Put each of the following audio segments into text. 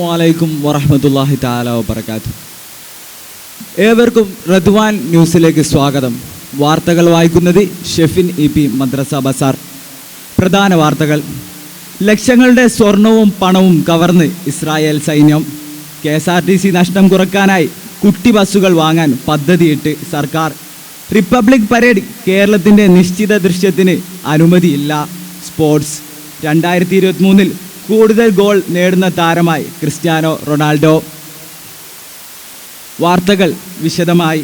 അസ്സലാമലൈക്കും വറഹ്മത്തുള്ളാഹി തആല വബറകാതുഹു. ഏവർക്കും റദ്വാൻ ന്യൂസിലേക്ക് സ്വാഗതം. വാർത്തകൾ വായിക്കുന്നത് ഷെഫിൻ ഇ.പി. മദ്രസ ബസാർ. പ്രധാന വാർത്തകൾ. ലക്ഷങ്ങളുടെ സ്വർണവും പണവും കവർന്ന് ഇസ്രായേൽ സൈന്യം. KSRTC നഷ്ടം കുറയ്ക്കാനായി കുട്ടി ബസ്സുകൾ വാങ്ങാൻ പദ്ധതിയിട്ട് സർക്കാർ. റിപ്പബ്ലിക് പരേഡ് കേരളത്തിൻ്റെ നിശ്ചിത ദൃശ്യത്തിന് അനുമതിയില്ല. സ്പോർട്സ്. 2023 കൂടുതൽ ഗോൾ നേടുന്ന താരമായി ക്രിസ്ത്യാനോ റൊണാൾഡോ. വാർത്തകൾ വിശദമായി.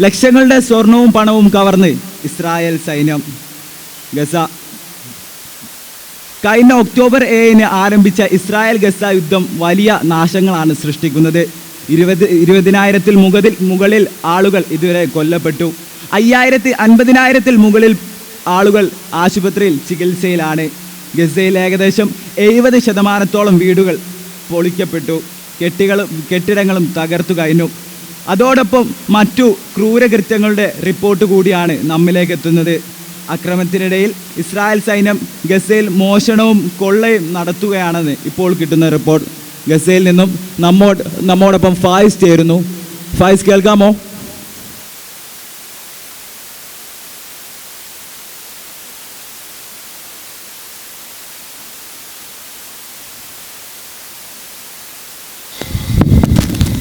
ലക്ഷങ്ങളുടെ സ്വർണവും പണവും കവർന്ന് ഇസ്രായേൽ സൈന്യം. ഗസ. കഴിഞ്ഞ ഒക്ടോബർ 7 ആരംഭിച്ച ഇസ്രായേൽ ഗസ യുദ്ധം വലിയ നാശങ്ങളാണ് സൃഷ്ടിക്കുന്നത്. 20,000-ൽ മുകളിൽ ആളുകൾ ഇതുവരെ കൊല്ലപ്പെട്ടു. 50,000-ൽ മുകളിൽ ആളുകൾ ആശുപത്രിയിൽ ചികിത്സയിലാണ്. ഗസയിൽ ഏകദേശം 70% വീടുകൾ പൊളിക്കപ്പെട്ടു. കെട്ടിടങ്ങളും തകർത്തു കഴിഞ്ഞു. അതോടൊപ്പം മറ്റു ക്രൂരകൃത്യങ്ങളുടെ റിപ്പോർട്ട് കൂടിയാണ് നമ്മിലേക്ക് എത്തുന്നത്. അക്രമത്തിനിടയിൽ ഇസ്രായേൽ സൈന്യം ഗസയിൽ മോഷണവും കൊള്ളയും നടത്തുകയാണെന്ന് ഇപ്പോൾ കിട്ടുന്ന റിപ്പോർട്ട്. ഗസയിൽ നിന്നും നമ്മോടൊപ്പം ഫായിസ് ചേരുന്നു. ഫായിസ്, കേൾക്കാമോ?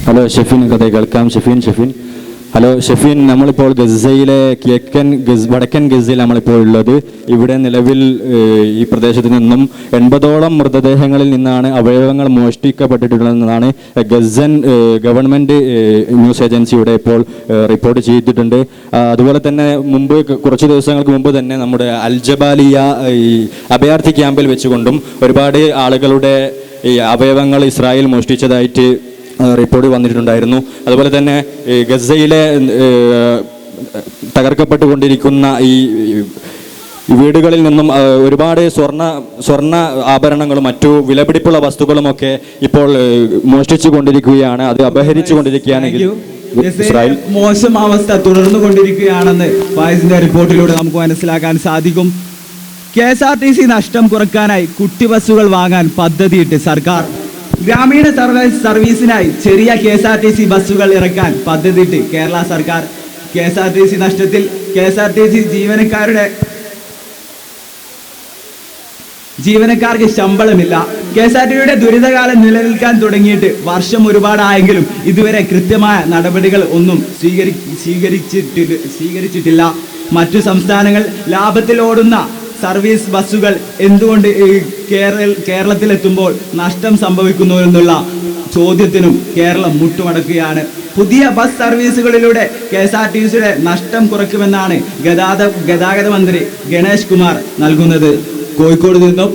ഹലോ ഷെഫിൻ, കഥ കേൾക്കാം. ഷെഫിൻ ഹലോ ഷെഫിൻ, നമ്മളിപ്പോൾ ഗസയിലെ വടക്കൻ ഗസയിൽ നമ്മളിപ്പോൾ ഉള്ളത്. ഇവിടെ നിലവിൽ ഈ പ്രദേശത്ത് നിന്നും 80ഓളം മൃതദേഹങ്ങളിൽ നിന്നാണ് അവയവങ്ങൾ മോഷ്ടിക്കപ്പെട്ടിട്ടുള്ളതെന്നാണ് ഗസൻ ഗവൺമെൻറ് ന്യൂസ് ഏജൻസിയുടെ ഇപ്പോൾ റിപ്പോർട്ട് ചെയ്തിട്ടുണ്ട്. അതുപോലെ തന്നെ കുറച്ച് ദിവസങ്ങൾക്ക് മുമ്പ് തന്നെ നമ്മുടെ അൽജബാലിയ ഈ അഭയാർത്ഥി ക്യാമ്പിൽ വെച്ചുകൊണ്ടും ഒരുപാട് ആളുകളുടെ ഈ അവയവങ്ങൾ ഇസ്രായേൽ മോഷ്ടിച്ചതായിട്ട് റിപ്പോർട്ട് വന്നിട്ടുണ്ടായിരുന്നു. അതുപോലെ തന്നെ ഗസയിലെ തകർക്കപ്പെട്ടുകൊണ്ടിരിക്കുന്ന ഈ വീടുകളിൽ നിന്നും ഒരുപാട് സ്വർണ്ണ ആഭരണങ്ങളും മറ്റു വിലപിടിപ്പുള്ള വസ്തുക്കളുമൊക്കെ ഇപ്പോൾ മോഷ്ടിച്ചു കൊണ്ടിരിക്കുകയാണ്. അത് അപഹരിച്ചു കൊണ്ടിരിക്കുകയാണ്. ഇസ്രായേൽ മോശം അവസ്ഥ തുടർന്നു കൊണ്ടിരിക്കുകയാണെന്ന് ഫായിസിന്റെ റിപ്പോർട്ടിലൂടെ നമുക്ക് മനസ്സിലാക്കാൻ സാധിക്കും. KSRTC നഷ്ടം കുറയ്ക്കാനായി കുട്ടി ബസ്സുകൾ വാങ്ങാൻ പദ്ധതിയിട്ട് സർക്കാർ. ഗ്രാമീണ സർവീസിനായി ചെറിയ KSRTC ബസ്സുകൾ ഇറക്കാൻ പദ്ധതിയിട്ട് കേരള സർക്കാർ. KSRTC നഷ്ടത്തിൽ KSRTC ജീവനക്കാർക്ക് ശമ്പളമില്ല. KSRTCയുടെ ദുരിതകാലം നിലനിൽക്കാൻ തുടങ്ങിയിട്ട് വർഷം ഒരുപാടായെങ്കിലും ഇതുവരെ കൃത്യമായ നടപടികൾ ഒന്നും സ്വീകരിച്ചിട്ടില്ല. മറ്റു സംസ്ഥാനങ്ങൾ ലാഭത്തിൽ ഓടുന്ന സർവീസ് ബസ്സുകൾ എന്തുകൊണ്ട് കേരളത്തിലെത്തുമ്പോൾ നഷ്ടം സംഭവിക്കുന്നു എന്നുള്ള ചോദ്യത്തിനും കേരളം മുട്ടുമടക്കുകയാണ്. പുതിയ ബസ് സർവീസുകളിലൂടെ KSRTCയുടെ നഷ്ടം കുറയ്ക്കുമെന്നാണ് ഗതാഗത മന്ത്രി ഗണേഷ് കുമാർ നൽകുന്നത്. കോഴിക്കോട് നിന്നും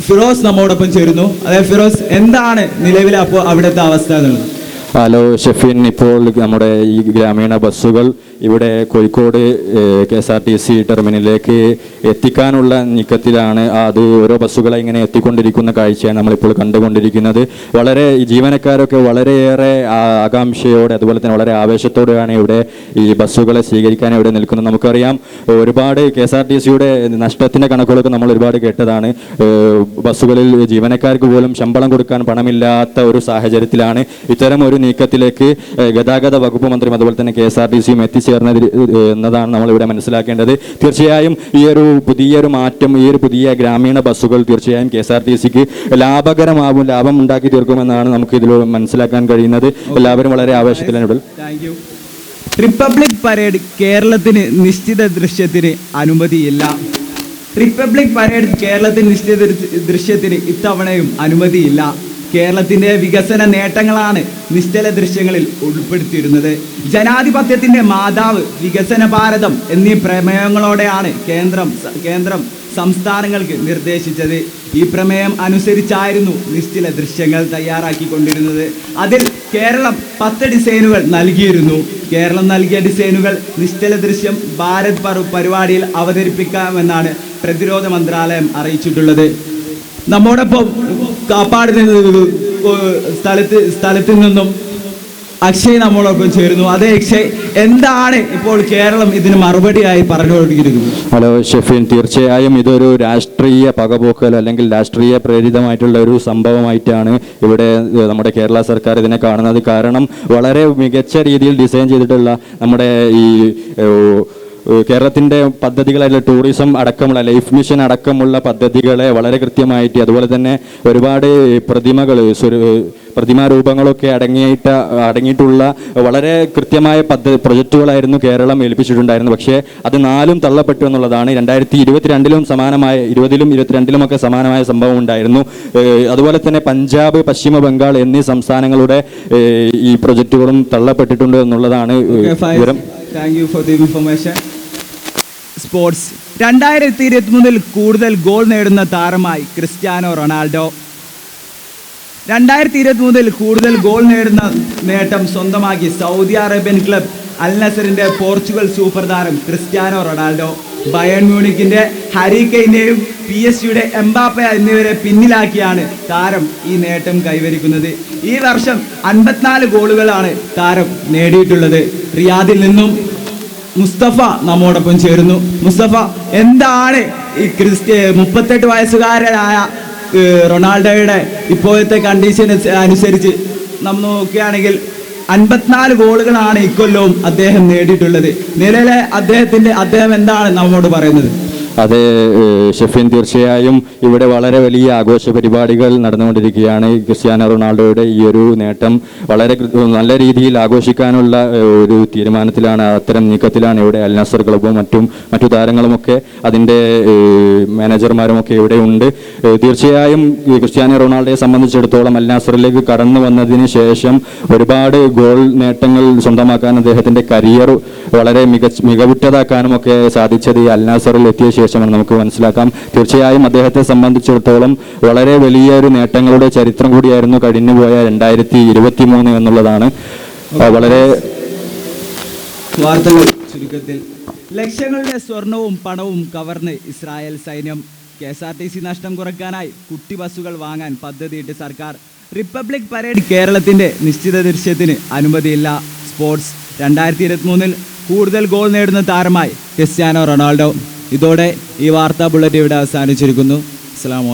ഫിറോസ് നമ്മോടൊപ്പം ചേരുന്നു. അതായത് ഫിറോസ്, എന്താണ് നിലവിലെ അപ്പോൾ അവിടുത്തെ അവസ്ഥ എന്നുള്ളത്? ഹലോ ഷെഫിൻ, ഇപ്പോൾ നമ്മുടെ ഈ ഗ്രാമീണ ബസ്സുകൾ ഇവിടെ കോഴിക്കോട് KSRTC ടെർമിനലിലേക്ക് എത്തിക്കാനുള്ള നീക്കത്തിലാണ്. അത് ഓരോ ബസ്സുകളെ ഇങ്ങനെ എത്തിക്കൊണ്ടിരിക്കുന്ന കാഴ്ചയാണ് നമ്മളിപ്പോൾ കണ്ടുകൊണ്ടിരിക്കുന്നത്. വളരെ ജീവനക്കാരൊക്കെ വളരെയേറെ ആകാംക്ഷയോടെ അതുപോലെ തന്നെ വളരെ ആവേശത്തോടെയാണ് ഇവിടെ ഈ ബസ്സുകളെ സ്വീകരിക്കാൻ ഇവിടെ നിൽക്കുന്നത്. നമുക്കറിയാം, ഒരുപാട് KSRTCയുടെ നഷ്ടത്തിൻ്റെ കണക്കുകളൊക്കെ നമ്മൾ ഒരുപാട് കേട്ടതാണ്. ബസ്സുകളിൽ ജീവനക്കാർക്ക് പോലും ശമ്പളം കൊടുക്കാൻ പണമില്ലാത്ത ഒരു സാഹചര്യത്തിലാണ് ഇത്തരം ഒരു നീക്കത്തിലേക്ക് ഗതാഗത വകുപ്പ് മന്ത്രിയും അതുപോലെ തന്നെ KSRTCയും എത്തിച്ചേർന്നത് എന്നതാണ് നമ്മളിവിടെ മനസ്സിലാക്കേണ്ടത്. തീർച്ചയായും ഈ ഒരു പുതിയൊരു മാറ്റം, ഈ ഒരു പുതിയ ഗ്രാമീണ ബസ്സുകൾ തീർച്ചയായും KSRTCക്ക് ലാഭം ഉണ്ടാക്കി തീർക്കുമെന്നാണ് നമുക്ക് ഇതിലൂടെ മനസ്സിലാക്കാൻ കഴിയുന്നത്. എല്ലാവരും വളരെ ആവേശത്തിലാണ് ഇവിടെ. റിപ്പബ്ലിക് പരേഡ് കേരളത്തിന് നിശ്ചിത ദൃശ്യത്തിന് അനുമതിയില്ല. റിപ്പബ്ലിക് പരേഡ് കേരളത്തിന് നിശ്ചിത ദൃശ്യത്തിന് ഇത്തവണയും അനുമതിയില്ല. കേരളത്തിൻ്റെ വികസന നേട്ടങ്ങളാണ് നിശ്ചല ദൃശ്യങ്ങളിൽ ഉൾപ്പെടുത്തിയിരുന്നത്. ജനാധിപത്യത്തിൻ്റെ മാതാവ്, വികസന ഭാരതം എന്നീ പ്രമേയങ്ങളോടെയാണ് കേന്ദ്രം സംസ്ഥാനങ്ങൾക്ക് നിർദ്ദേശിച്ചത്. ഈ പ്രമേയം അനുസരിച്ചായിരുന്നു നിശ്ചല ദൃശ്യങ്ങൾ തയ്യാറാക്കിക്കൊണ്ടിരുന്നത്. അതിൽ കേരളം 10 ഡിസൈനുകൾ നൽകിയിരുന്നു. കേരളം നൽകിയ ഡിസൈനുകൾ നിശ്ചല ദൃശ്യം ഭാരത് പരിപാടിയിൽ അവതരിപ്പിക്കാമെന്നാണ് പ്രതിരോധ മന്ത്രാലയം അറിയിച്ചിട്ടുള്ളത്. നമ്മോടൊപ്പം കാപ്പാട് സ്ഥലത്ത് നിന്നും അക്ഷയ് നമ്മളൊപ്പം ചേരുന്നു. അതെ അക്ഷയ്, എന്താണ് ഇപ്പോൾ കേരളം ഇതിന് മറുപടിയായി പറഞ്ഞുകൊണ്ടിരിക്കുന്നത്? ഹലോ ഷെഫീൻ, തീർച്ചയായും ഇതൊരു രാഷ്ട്രീയ പകപോക്കൽ അല്ലെങ്കിൽ രാഷ്ട്രീയ പ്രേരിതമായിട്ടുള്ള ഒരു സംഭവമായിട്ടാണ് ഇവിടെ നമ്മുടെ കേരള സർക്കാർ ഇതിനെ കാണുന്നത്. കാരണം വളരെ മികച്ച രീതിയിൽ ഡിസൈൻ ചെയ്തിട്ടുള്ള നമ്മുടെ ഈ കേരളത്തിൻ്റെ പദ്ധതികളായിട്ടുള്ള ടൂറിസം അടക്കമുള്ള ലൈഫ് മിഷൻ അടക്കമുള്ള പദ്ധതികളെ വളരെ കൃത്യമായിട്ട്, അതുപോലെ തന്നെ ഒരുപാട് പ്രതിമാരൂപങ്ങളൊക്കെ അടങ്ങിയിട്ടുള്ള വളരെ സമാനമായ പ്രൊജക്റ്റുകളായിരുന്നു കേരളം ഏൽപ്പിച്ചിട്ടുണ്ടായിരുന്നു. പക്ഷേ അത് 4 തള്ളപ്പെട്ടു എന്നുള്ളതാണ്. 2022 സമാനമായ 2022 സമാനമായ സംഭവം ഉണ്ടായിരുന്നു. അതുപോലെ തന്നെ പഞ്ചാബ്, പശ്ചിമ ബംഗാൾ എന്നീ സംസ്ഥാനങ്ങളുടെ ഈ പ്രൊജക്റ്റുകളും തള്ളപ്പെട്ടിട്ടുണ്ട് എന്നുള്ളതാണ് വിവരം. Thank you for the information. Sports. 2023 കൂടുതൽ ഗോൾ നേടുന്ന താരമായി ക്രിസ്ത്യാനോ റൊണാൾഡോ. 2023 കൂടുതൽ ഗോൾ നേടുന്ന നേട്ടം സ്വന്തമാക്കി സൗദി അറേബ്യൻ ക്ലബ് അൽ നസറിന്റെ പോർച്ചുഗൽ സൂപ്പർ താരം ക്രിസ്ത്യാനോ റൊണാൾഡോ. ബയേൺ മ്യൂണിക്കിന്റെ ഹാരി കെയ്നെയും PSG എംബാപ്പെ എന്നിവരെ പിന്നിലാക്കിയാണ് താരം ഈ നേട്ടം കൈവരിക്കുന്നത്. ഈ വർഷം 54 ഗോളുകളാണ് താരം നേടിയിട്ടുള്ളത്. റിയാദിൽ നിന്നും മുസ്തഫ നമ്മോടൊപ്പം ചേരുന്നു. മുസ്തഫ, എന്താണ് ഈ 38 വയസ്സുകാരനായ റൊണാൾഡോയുടെ ഇപ്പോഴത്തെ കണ്ടീഷൻ അനുസരിച്ച് നമ്മൾ നോക്കുകയാണെങ്കിൽ 54 ഗോളുകളാണ് ഇക്കൊല്ലവും അദ്ദേഹം നേടിയിട്ടുള്ളത്. നിലവിലെ അദ്ദേഹം എന്താണ് നമ്മോട് പറയുന്നത്? അതെ ഷെഫീൻ, തീർച്ചയായും ഇവിടെ വളരെ വലിയ ആഘോഷ പരിപാടികൾ നടന്നുകൊണ്ടിരിക്കുകയാണ്. ക്രിസ്ത്യാനോ റൊണാൾഡോയുടെ ഈ ഒരു നേട്ടം വളരെ നല്ല രീതിയിൽ ആഘോഷിക്കാനുള്ള ഒരു തീരുമാനത്തിലാണ്, അത്തരം നീക്കത്തിലാണ് ഇവിടെ അൽ നസർ ക്ലബ്ബും മറ്റു താരങ്ങളുമൊക്കെ അതിൻ്റെ മാനേജർമാരുമൊക്കെ ഇവിടെ ഉണ്ട്. തീർച്ചയായും ക്രിസ്ത്യാനോ റൊണാൾഡോയെ സംബന്ധിച്ചിടത്തോളം അൽ നസറിലേക്ക് കടന്നു വന്നതിന് ശേഷം ഒരുപാട് ഗോൾ നേട്ടങ്ങൾ സ്വന്തമാക്കാൻ അദ്ദേഹത്തിൻ്റെ കരിയർ വളരെ മികവുറ്റതാക്കാനും ഒക്കെ സാധിച്ചത് ഈ അൽ നസറിൽ എത്തിയ ശേഷമാണ് നമുക്ക് മനസ്സിലാക്കാം. തീർച്ചയായും അദ്ദേഹത്തെ സംബന്ധിച്ചിടത്തോളം വളരെ വലിയൊരു നേട്ടങ്ങളുടെ ചരിത്രം കൂടിയായിരുന്നു കഴിഞ്ഞുപോയ 2023 എന്നുള്ളതാണ്. വളരെ വാർത്തകൾ ചുരുക്കത്തിൽ. ലക്ഷങ്ങളുടെ സ്വർണവും പണവും കവർന്ന് ഇസ്രായേൽ സൈന്യം. KSRTC നഷ്ടം കുറയ്ക്കാനായി കുട്ടി ബസ്സുകൾ വാങ്ങാൻ പദ്ധതിയിട്ട് സർക്കാർ. റിപ്പബ്ലിക് പരേഡ് കേരളത്തിന്റെ നിശ്ചിത ദൃശ്യത്തിന് അനുമതിയില്ല. സ്പോർട്സ്. 2023 കൂടുതൽ ഗോൾ നേടുന്ന താരമായി ക്രിസ്ത്യാനോ റൊണാൾഡോ. ഇതോടെ ഈ വാർത്താ ബുള്ളറ്റ് ഇവിടെ അവസാനിച്ചിരിക്കുന്നു. അസ്സലാമു അലൈക്കും.